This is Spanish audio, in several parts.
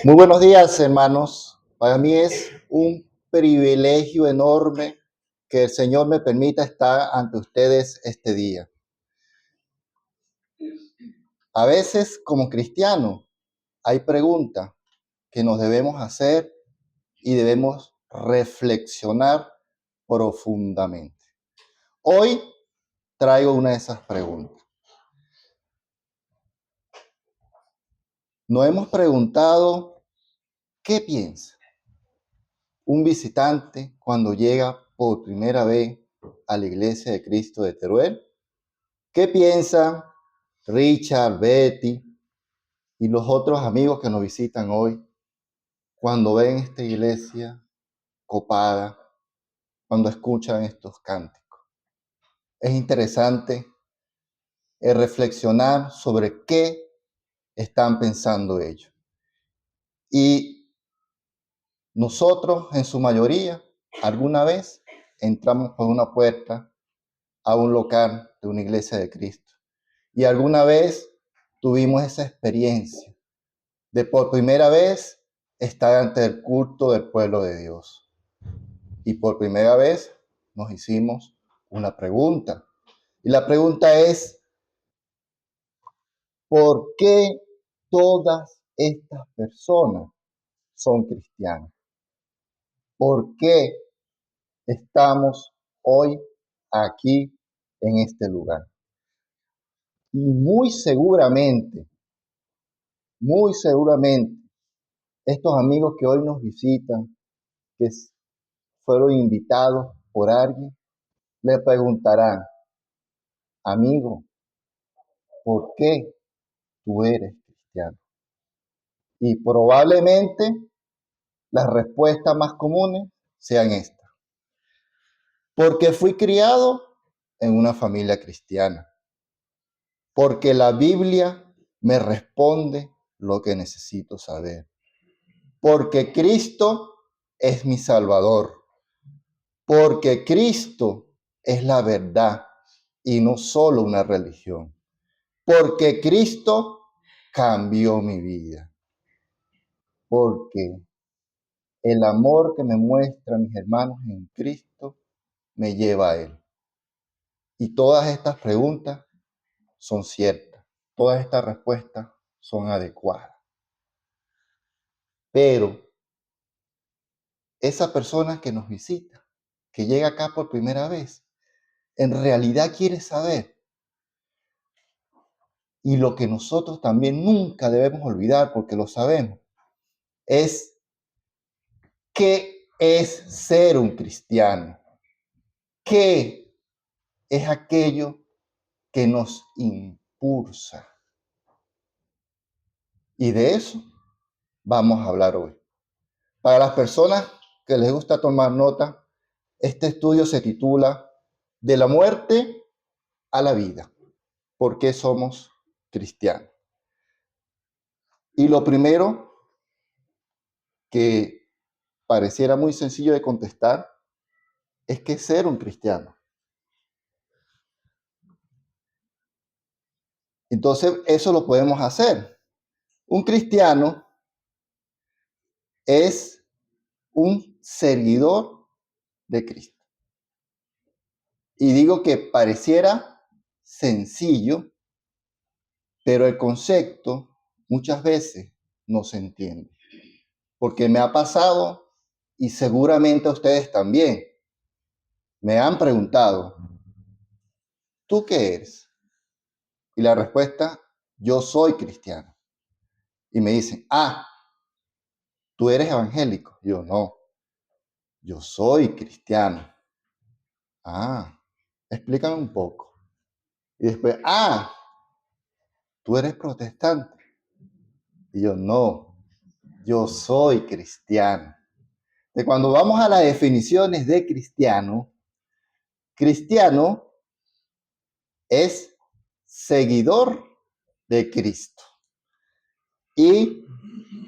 Muy buenos días, hermanos. Para mí es un privilegio enorme que el Señor me permita estar ante ustedes este día. A veces, como cristianos, hay preguntas que nos debemos hacer y debemos reflexionar profundamente. Hoy traigo una de esas preguntas. Nos hemos preguntado, ¿qué piensa un visitante cuando llega por primera vez a la Iglesia de Cristo de Teruel? ¿Qué piensan Richard, Betty y los otros amigos que nos visitan hoy cuando ven esta iglesia copada, cuando escuchan estos cánticos? Es interesante reflexionar sobre qué están pensando ellos. Y nosotros, en su mayoría, alguna vez entramos por una puerta a un local de una iglesia de Cristo. Y alguna vez tuvimos esa experiencia de por primera vez estar ante el culto del pueblo de Dios. Y por primera vez nos hicimos una pregunta. Y la pregunta es, ¿por qué todas estas personas son cristianas? ¿Por qué estamos hoy aquí en este lugar? Y muy seguramente, estos amigos que hoy nos visitan, que fueron invitados por alguien, le preguntarán, amigo, ¿por qué tú eres cristiano? Y probablemente las respuestas más comunes sean estas. Porque fui criado en una familia cristiana. Porque la Biblia me responde lo que necesito saber. Porque Cristo es mi Salvador. Porque Cristo es la verdad y no solo una religión. Porque Cristo cambió mi vida. Porque el amor que me muestran mis hermanos en Cristo me lleva a Él. Y todas estas preguntas son ciertas. Todas estas respuestas son adecuadas. Pero esa persona que nos visita, que llega acá por primera vez, en realidad quiere saber. Y lo que nosotros también nunca debemos olvidar, porque lo sabemos, es qué es ser un cristiano. ¿Qué es aquello que nos impulsa? Y de eso vamos a hablar hoy. Para las personas que les gusta tomar nota, este estudio se titula De la muerte a la vida. ¿Por qué somos cristianos? Y lo primero que pareciera muy sencillo de contestar es que ser un cristiano. Entonces, eso lo podemos hacer. Un cristiano es un seguidor de Cristo. Y digo que pareciera sencillo, pero el concepto muchas veces no se entiende. Porque me ha pasado, y seguramente a ustedes también, me han preguntado, ¿tú qué eres? Y la respuesta, yo soy cristiano. Y me dicen, ¿tú eres evangélico? Yo no, yo soy cristiano. Explícame un poco. Y después, ¿tú eres protestante? Y yo no, yo soy cristiano. De cuando vamos a las definiciones de cristiano, cristiano es seguidor de Cristo. Y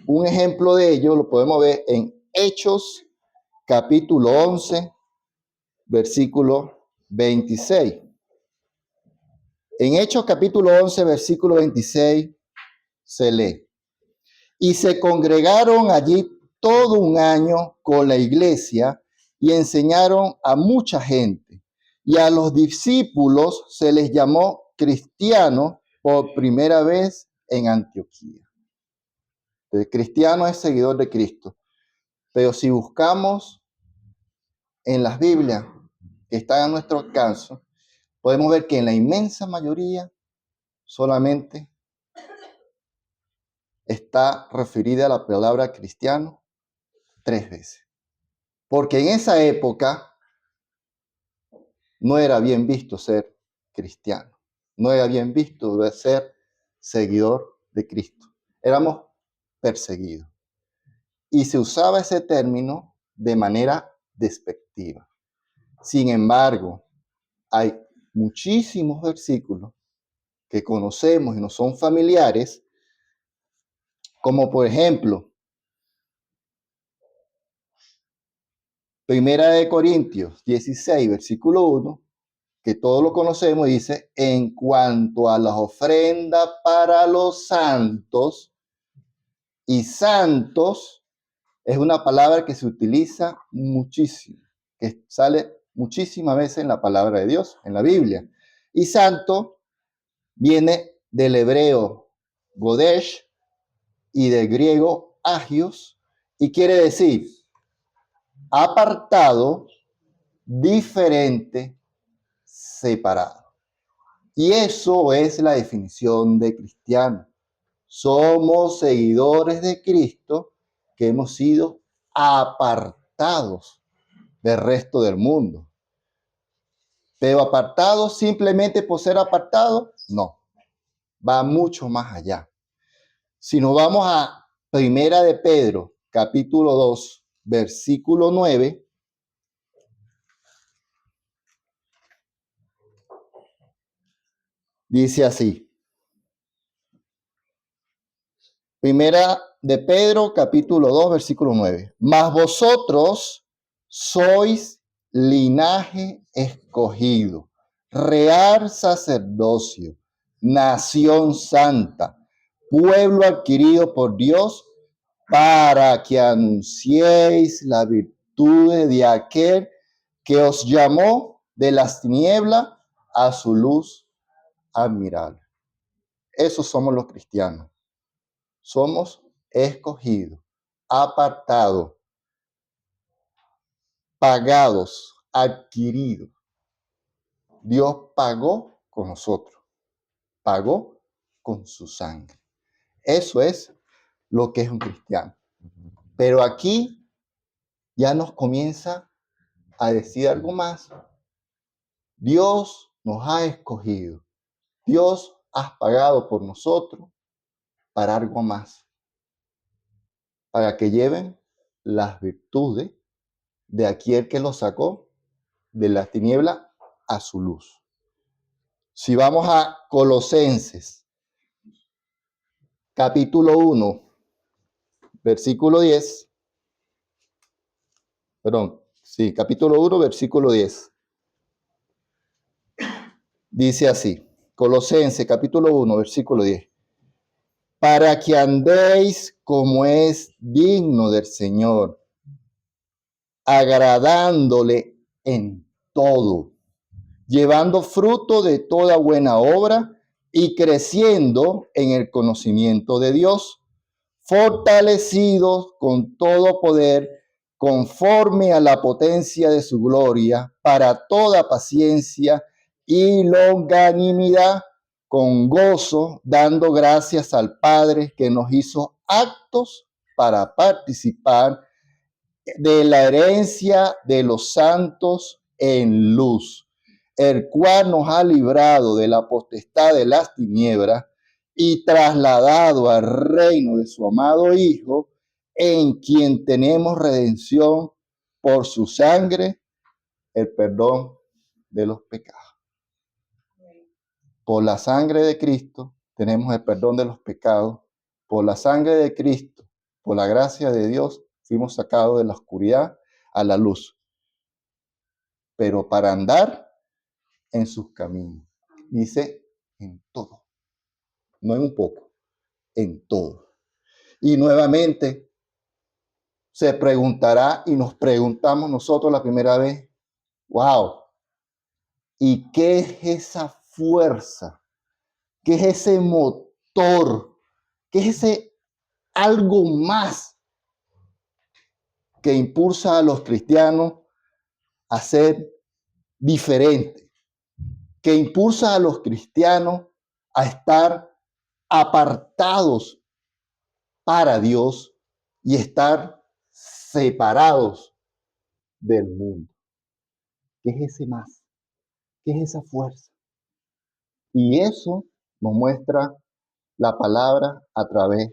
un ejemplo de ello lo podemos ver en Hechos capítulo 11, versículo 26. En Hechos capítulo 11, versículo 26 se lee: Y se congregaron allí todo un año con la iglesia y enseñaron a mucha gente. Y a los discípulos se les llamó cristianos por primera vez en Antioquía. El cristiano es seguidor de Cristo. Pero si buscamos en las Biblias que están a nuestro alcance, podemos ver que en la inmensa mayoría solamente está referida a la palabra cristiano 3 veces. Porque en esa época no era bien visto ser cristiano, no era bien visto ser seguidor de Cristo. Éramos perseguidos. Y se usaba ese término de manera despectiva. Sin embargo, hay muchísimos versículos que conocemos y nos son familiares, como por ejemplo, Primera de Corintios 16, versículo 1, que todos lo conocemos, dice, en cuanto a las ofrendas para los santos, y santos es una palabra que se utiliza muchísimo, que sale muchísimas veces en la palabra de Dios, en la Biblia. Y santo viene del hebreo Godesh y del griego agios, y quiere decir apartado, diferente, separado. Y eso es la definición de cristiano. Somos seguidores de Cristo que hemos sido apartados del resto del mundo. Pero apartados simplemente por ser apartados, no. Va mucho más allá. Si nos vamos a Primera de Pedro, capítulo 2, versículo 9, dice así. Primera de Pedro, capítulo 2, versículo 9. Mas vosotros sois linaje escogido, real sacerdocio, nación santa, pueblo adquirido por Dios, para que anunciéis la virtud de aquel que os llamó de las tinieblas a su luz admirable. Esos somos los cristianos. Somos escogidos, apartados, pagados, adquiridos. Dios pagó con nosotros, pagó con su sangre. Eso es lo que es un cristiano. Pero aquí ya nos comienza a decir algo más. Dios nos ha escogido. Dios ha pagado por nosotros para algo más. Para que lleven las virtudes de aquel que los sacó de la tiniebla a su luz. Si vamos a Colosenses, capítulo 1, versículo 10, capítulo 1, versículo 10. Dice así, Colosenses, capítulo 1, versículo 10. Para que andéis como es digno del Señor, agradándole en todo, llevando fruto de toda buena obra y creciendo en el conocimiento de Dios, fortalecidos con todo poder, conforme a la potencia de su gloria, para toda paciencia y longanimidad, con gozo, dando gracias al Padre que nos hizo aptos para participar de la herencia de los santos en luz, el cual nos ha librado de la potestad de las tinieblas y trasladado al reino de su amado Hijo, en quien tenemos redención por su sangre, el perdón de los pecados. Por la sangre de Cristo tenemos el perdón de los pecados. Por la sangre de Cristo, por la gracia de Dios, fuimos sacados de la oscuridad a la luz. Pero para andar en sus caminos. Dice en todo. No en un poco, en todo. Y nuevamente se preguntará y nos preguntamos nosotros la primera vez, wow, ¿y qué es esa fuerza? ¿Qué es ese motor? ¿Qué es ese algo más que impulsa a los cristianos a ser diferentes? Que impulsa a los cristianos a estar apartados para Dios y estar separados del mundo. ¿Qué es ese más? ¿Qué es esa fuerza? Y eso nos muestra la palabra a través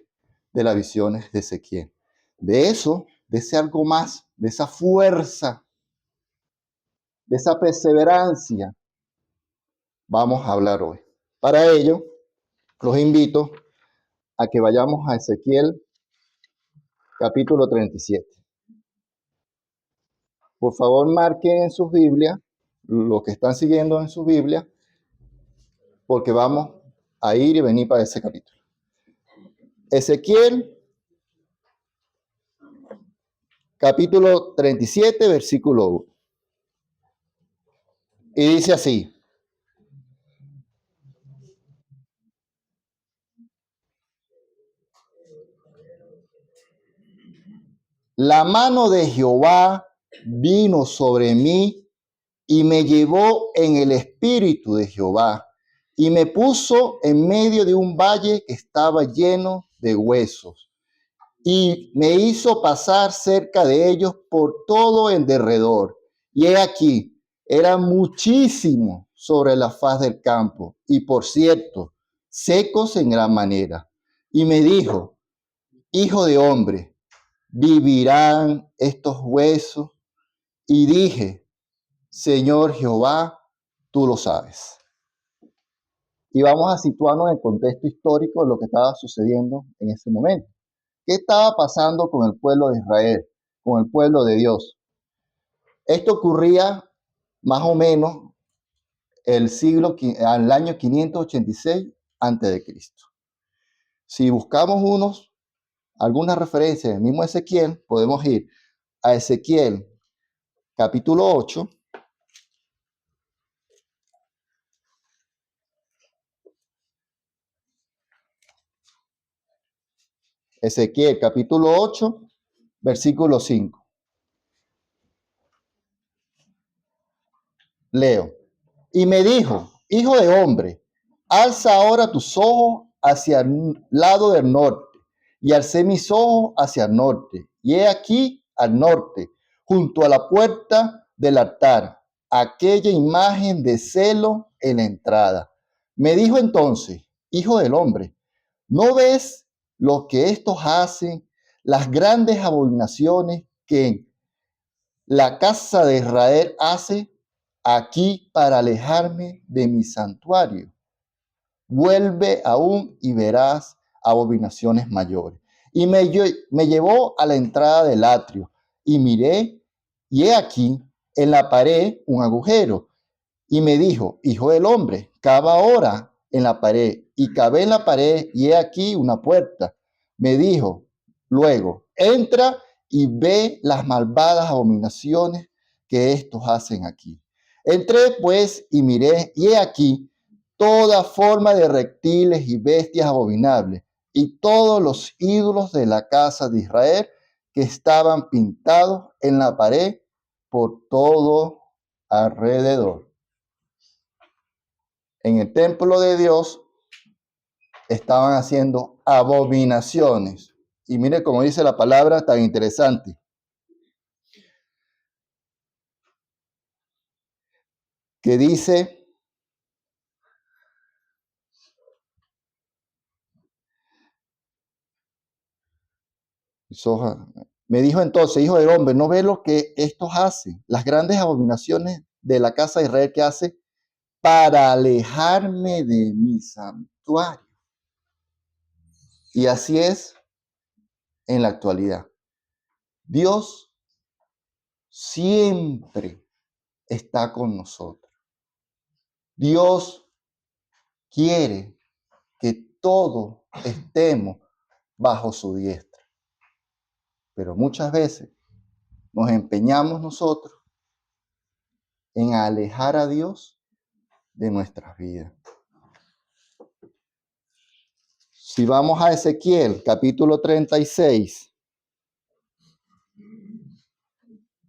de las visiones de Ezequiel. De eso, de ese algo más, de esa fuerza, de esa perseverancia, vamos a hablar hoy. Para ello, los invito a que vayamos a Ezequiel capítulo 37. Por favor, marquen en sus Biblias, los que están siguiendo en sus Biblias, porque vamos a ir y venir para ese capítulo. Ezequiel, capítulo 37, versículo 1. Y dice así: la mano de Jehová vino sobre mí y me llevó en el espíritu de Jehová y me puso en medio de un valle que estaba lleno de huesos y me hizo pasar cerca de ellos por todo en derredor. Y he aquí, era muchísimo sobre la faz del campo y por cierto, secos en gran manera. Y me dijo, hijo de hombre, ¿vivirán estos huesos? Y dije, Señor Jehová, tú lo sabes. Y vamos a situarnos en el contexto histórico de lo que estaba sucediendo en ese momento. ¿Qué estaba pasando con el pueblo de Israel, con el pueblo de Dios? Esto ocurría más o menos al año 586 antes de Cristo. Si buscamos algunas referencias del mismo Ezequiel, podemos ir a Ezequiel capítulo 8, Ezequiel capítulo 8, versículo 5. Leo. Y me dijo, hijo de hombre, alza ahora tus ojos hacia el lado del norte. Y alcé mis ojos hacia el norte. Y he aquí al norte, junto a la puerta del altar, aquella imagen de celo en la entrada. Me dijo entonces, hijo del hombre, ¿no ves lo que estos hacen, las grandes abominaciones que la casa de Israel hace aquí para alejarme de mi santuario? Vuelve aún y verás abominaciones mayores. Y me llevó a la entrada del atrio y miré, y he aquí en la pared un agujero. Y me dijo, hijo del hombre, cava ahora en la pared. Y cavé en la pared y he aquí una puerta. Me dijo, luego, entra y ve las malvadas abominaciones que estos hacen aquí. Entré pues y miré y he aquí toda forma de reptiles y bestias abominables y todos los ídolos de la casa de Israel que estaban pintados en la pared por todo alrededor. En el templo de Dios estaban haciendo abominaciones. Y mire cómo dice la palabra tan interesante, que dice, me dijo entonces, hijo del hombre, ¿no ve lo que estos hacen? Las grandes abominaciones de la casa de Israel que hace para alejarme de mi santuario. Y así es en la actualidad. Dios siempre está con nosotros. Dios quiere que todos estemos bajo su diestra. Pero muchas veces nos empeñamos nosotros en alejar a Dios de nuestras vidas. Si vamos a Ezequiel, capítulo 36,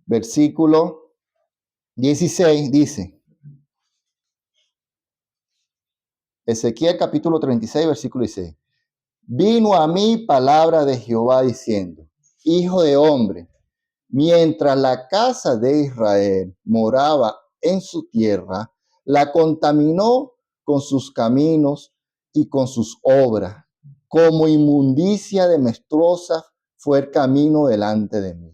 versículo 16, dice, Ezequiel capítulo 36, versículo 16, vino a mí palabra de Jehová diciendo, hijo de hombre, mientras la casa de Israel moraba en su tierra, la contaminó con sus caminos y con sus obras. Como inmundicia de menstruosa fue el camino delante de mí.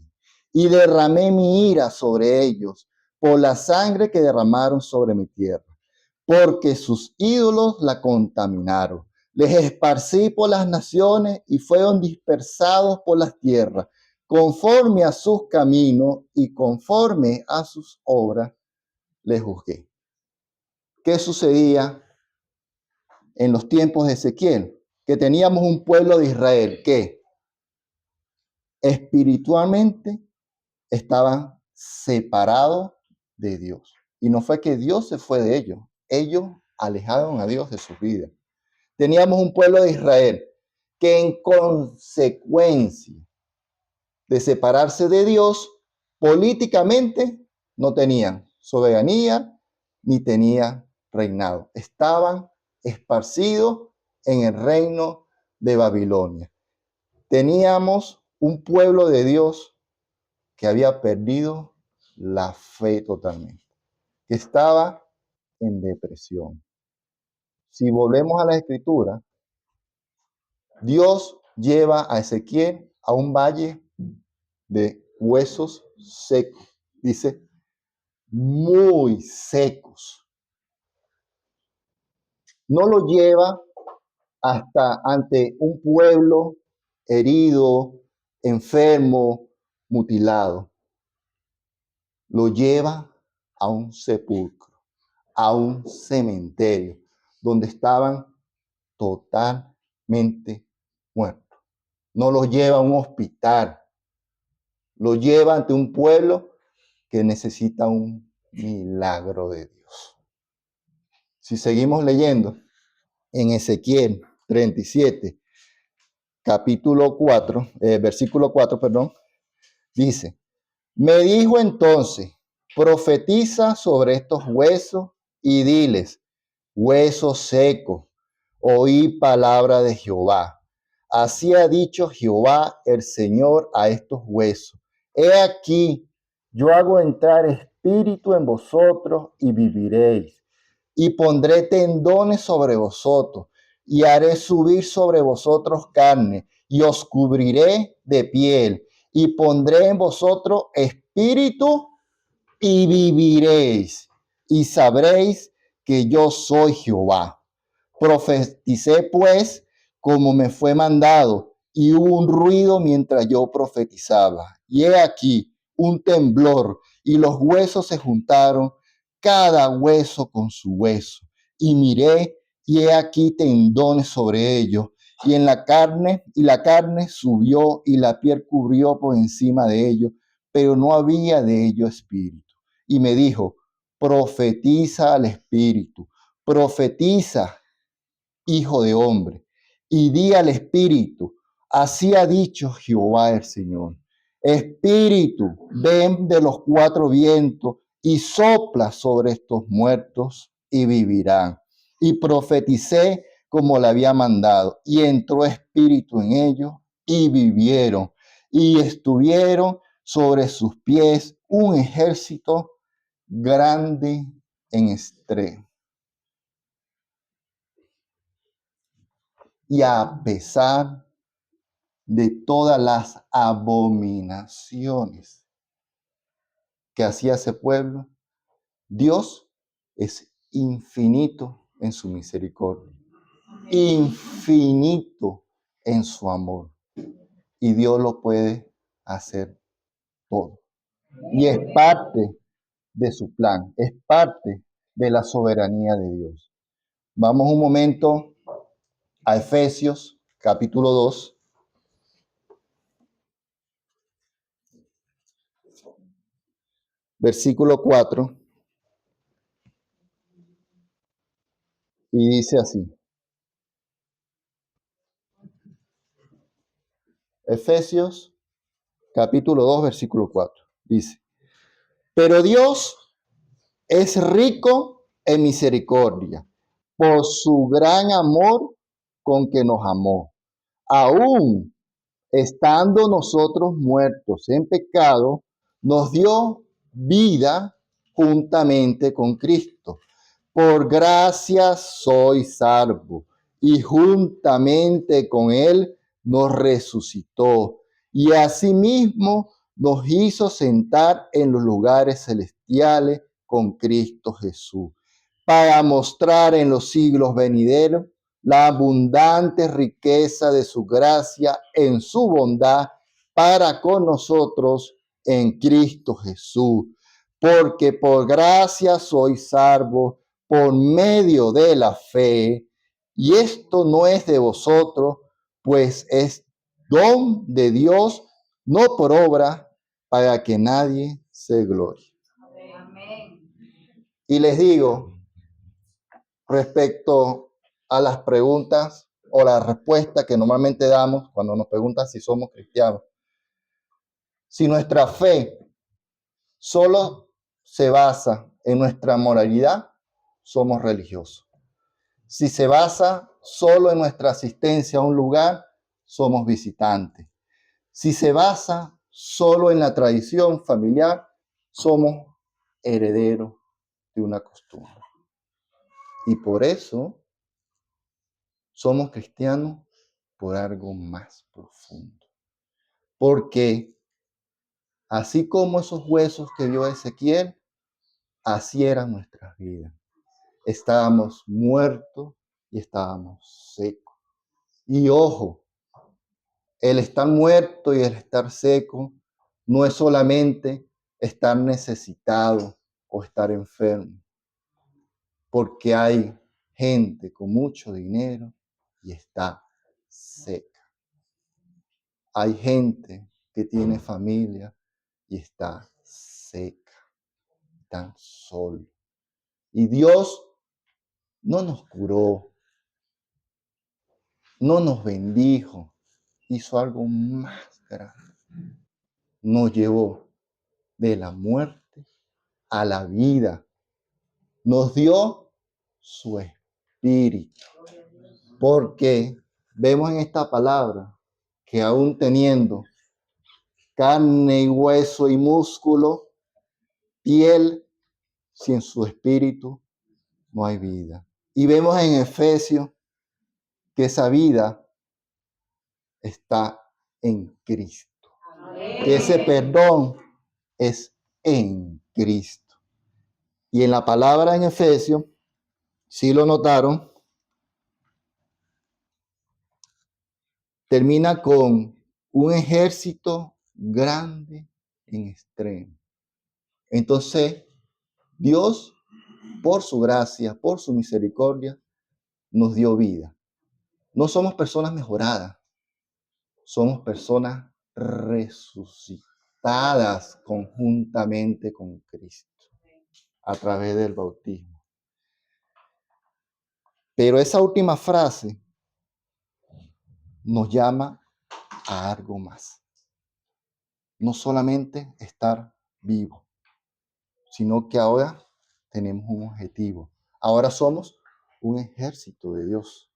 Y derramé mi ira sobre ellos por la sangre que derramaron sobre mi tierra, porque sus ídolos la contaminaron. Les esparcí por las naciones y fueron dispersados por las tierras conforme a sus caminos y conforme a sus obras les juzgué. ¿Qué sucedía en los tiempos de Ezequiel? Que teníamos un pueblo de Israel que espiritualmente estaban separados de Dios. Y no fue que Dios se fue de ellos alejaron a Dios de sus vidas. Teníamos un pueblo de Israel que en consecuencia de separarse de Dios, políticamente no tenían soberanía ni tenía reinado. Estaban esparcidos en el reino de Babilonia. Teníamos un pueblo de Dios que había perdido la fe totalmente, que estaba en depresión. Si volvemos a la escritura, Dios lleva a Ezequiel a un valle de huesos secos. Dice, muy secos. No lo lleva hasta ante un pueblo herido, enfermo, mutilado. Lo lleva a un sepulcro, a un cementerio, donde estaban totalmente muertos. No los lleva a un hospital, lo lleva ante un pueblo que necesita un milagro de Dios. Si seguimos leyendo en Ezequiel 37, capítulo 4, versículo 4, perdón, dice, me dijo entonces, profetiza sobre estos huesos y diles, huesos secos, oí palabra de Jehová. Así ha dicho Jehová el Señor a estos huesos. He aquí, yo hago entrar espíritu en vosotros y viviréis. Y pondré tendones sobre vosotros, y haré subir sobre vosotros carne, y os cubriré de piel, y pondré en vosotros espíritu, y viviréis, y sabréis que yo soy Jehová. Profeticé pues como me fue mandado, y hubo un ruido mientras yo profetizaba. Y he aquí un temblor, y los huesos se juntaron, cada hueso con su hueso. Y miré, y he aquí tendones sobre ellos, y en la carne, y la carne subió, y la piel cubrió por encima de ellos, pero no había de ellos espíritu. Y me dijo, profetiza al espíritu, profetiza, hijo de hombre, y di al espíritu, así ha dicho Jehová el Señor. Espíritu, ven de los cuatro vientos y sopla sobre estos muertos y vivirán. Y profeticé como le había mandado, y entró espíritu en ellos y vivieron, y estuvieron sobre sus pies un ejército grande en extremo. Y a pesar de todas las abominaciones que hacía ese pueblo, Dios es infinito en su misericordia, infinito en su amor. Y Dios lo puede hacer todo. Y es parte de su plan, es parte de la soberanía de Dios. Vamos un momento a Efesios capítulo 2. versículo 4, y dice así. Efesios capítulo 2, versículo 4. Dice, pero Dios es rico en misericordia por su gran amor con que nos amó. Aún estando nosotros muertos en pecado, nos dio vida juntamente con Cristo. Por gracia soy salvo, y juntamente con Él nos resucitó, y asimismo nos hizo sentar en los lugares celestiales con Cristo Jesús, para mostrar en los siglos venideros la abundante riqueza de su gracia en su bondad para con nosotros en Cristo Jesús. Porque por gracia soy salvo por medio de la fe, y esto no es de vosotros, pues es don de Dios, no por obra, para que nadie se glorie. Amén. Y les digo, respecto a las preguntas o la respuesta que normalmente damos cuando nos preguntan si somos cristianos, si nuestra fe solo se basa en nuestra moralidad, somos religiosos. Si se basa solo en nuestra asistencia a un lugar, somos visitantes. Si se basa solo en la tradición familiar, somos herederos de una costumbre. Y por eso somos cristianos por algo más profundo. Porque así como esos huesos que vio Ezequiel, así eran nuestras vidas. Estábamos muertos y estábamos secos. Y ojo, el estar muerto y el estar seco no es solamente estar necesitado o estar enfermo, porque hay gente con mucho dinero y está seca. Hay gente que tiene familia y está seca, tan solo. Y Dios no nos curó, no nos bendijo, hizo algo más grande. Nos llevó de la muerte a la vida. Nos dio su espíritu. Porque vemos en esta palabra que aún teniendo carne y hueso y músculo, piel, sin su espíritu no hay vida. Y vemos en Efesios que esa vida está en Cristo. Amén. Que ese perdón es en Cristo. Y en la palabra en Efesios, si lo notaron, termina con un ejército grande en extremo. Entonces, Dios, por su gracia, por su misericordia, nos dio vida. No somos personas mejoradas, somos personas resucitadas conjuntamente con Cristo a través del bautismo. Pero esa última frase nos llama a algo más. No solamente estar vivo, sino que ahora tenemos un objetivo. Ahora somos un ejército de Dios.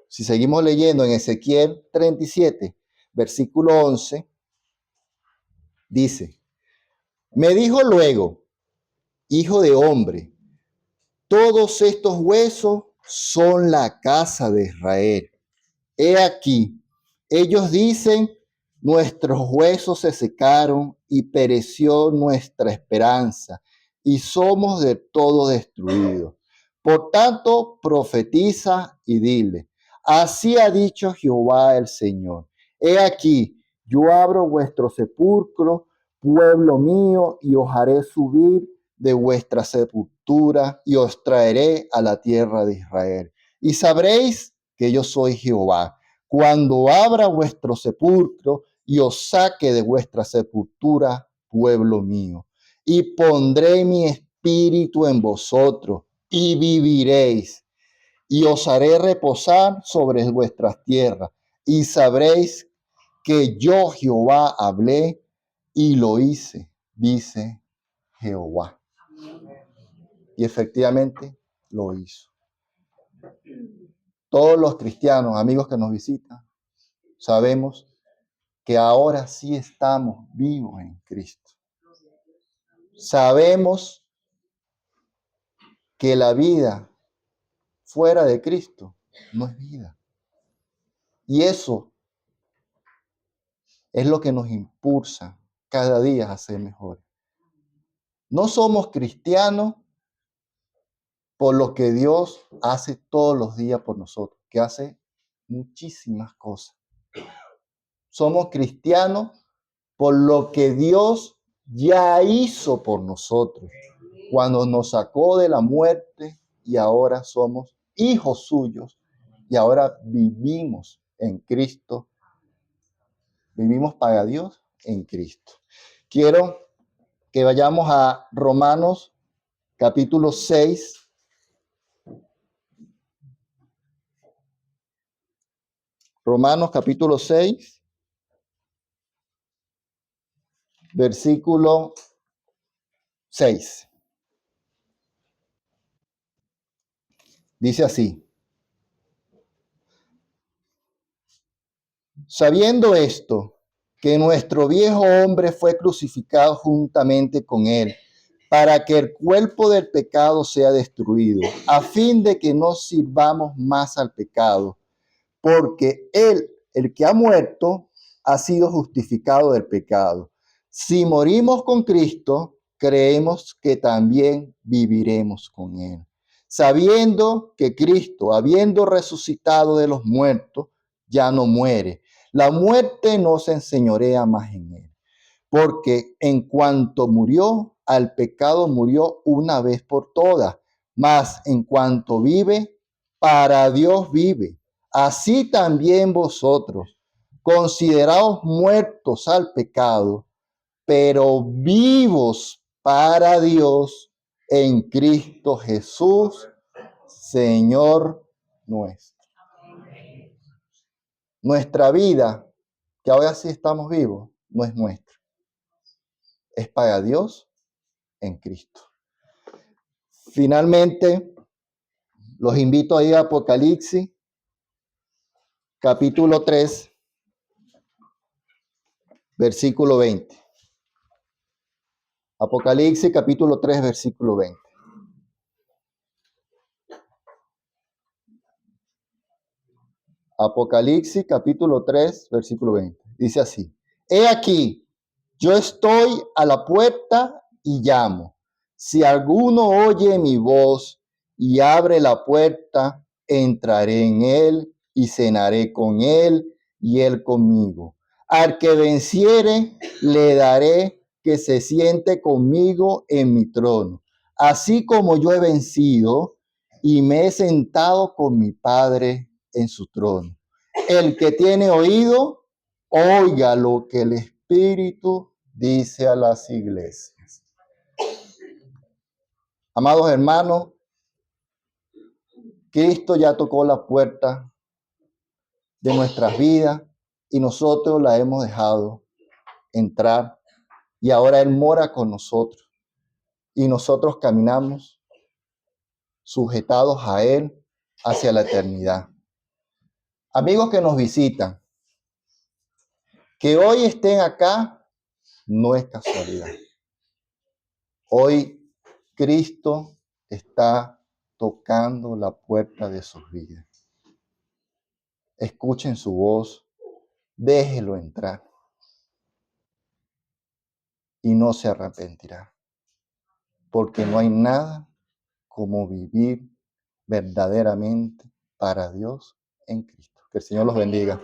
Si seguimos leyendo en Ezequiel 37, versículo 11, dice, me dijo luego, hijo de hombre, todos estos huesos son la casa de Israel. He aquí, ellos dicen, nuestros huesos se secaron y pereció nuestra esperanza y somos de todo destruidos. Por tanto, profetiza y dile, así ha dicho Jehová el Señor. He aquí, yo abro vuestro sepulcro, pueblo mío, y os haré subir de vuestra sepultura y os traeré a la tierra de Israel. Y sabréis que yo soy Jehová, cuando abra vuestro sepulcro y os saque de vuestra sepultura, pueblo mío. Y pondré mi espíritu en vosotros, y viviréis, y os haré reposar sobre vuestras tierras, y sabréis que yo Jehová hablé y lo hice, dice Jehová. Y efectivamente lo hizo. Todos los cristianos, amigos que nos visitan, sabemos que ahora sí estamos vivos en Cristo. Sabemos que la vida fuera de Cristo no es vida. Y eso es lo que nos impulsa cada día a ser mejores. No somos cristianos por lo que Dios hace todos los días por nosotros, que hace muchísimas cosas. Somos cristianos por lo que Dios ya hizo por nosotros, cuando nos sacó de la muerte y ahora somos hijos suyos y ahora vivimos en Cristo. Vivimos para Dios en Cristo. Quiero que vayamos a Romanos capítulo 6. Romanos capítulo 6, versículo 6. Dice así: sabiendo esto, que nuestro viejo hombre fue crucificado juntamente con él, para que el cuerpo del pecado sea destruido, a fin de que no sirvamos más al pecado, porque él, el que ha muerto, ha sido justificado del pecado. Si morimos con Cristo, creemos que también viviremos con él, sabiendo que Cristo, habiendo resucitado de los muertos, ya no muere. La muerte no se enseñorea más en él, porque en cuanto murió, al pecado murió una vez por todas, mas en cuanto vive, para Dios vive. Así también vosotros, consideraos muertos al pecado, pero vivos para Dios en Cristo Jesús, Señor nuestro. Nuestra vida, que ahora sí estamos vivos, no es nuestra, es para Dios en Cristo. Finalmente, los invito a ir a Apocalipsis, capítulo 3, versículo 20. Apocalipsis, capítulo 3, versículo 20. Apocalipsis, capítulo 3, versículo 20. Dice así: he aquí, yo estoy a la puerta y llamo. Si alguno oye mi voz y abre la puerta, entraré en él y cenaré con él y él conmigo. Al que venciere, le daré que se siente conmigo en mi trono, así como yo he vencido y me he sentado con mi Padre en su trono. El que tiene oído, oiga lo que el Espíritu dice a las iglesias. Amados hermanos, Cristo ya tocó la puerta de nuestras vidas y nosotros la hemos dejado entrar y ahora Él mora con nosotros y nosotros caminamos sujetados a Él hacia la eternidad. Amigos que nos visitan, que hoy estén acá no es casualidad. Hoy Cristo está tocando la puerta de sus vidas. Escuchen su voz, déjelo entrar y no se arrepentirá, porque no hay nada como vivir verdaderamente para Dios en Cristo. Que el Señor los bendiga.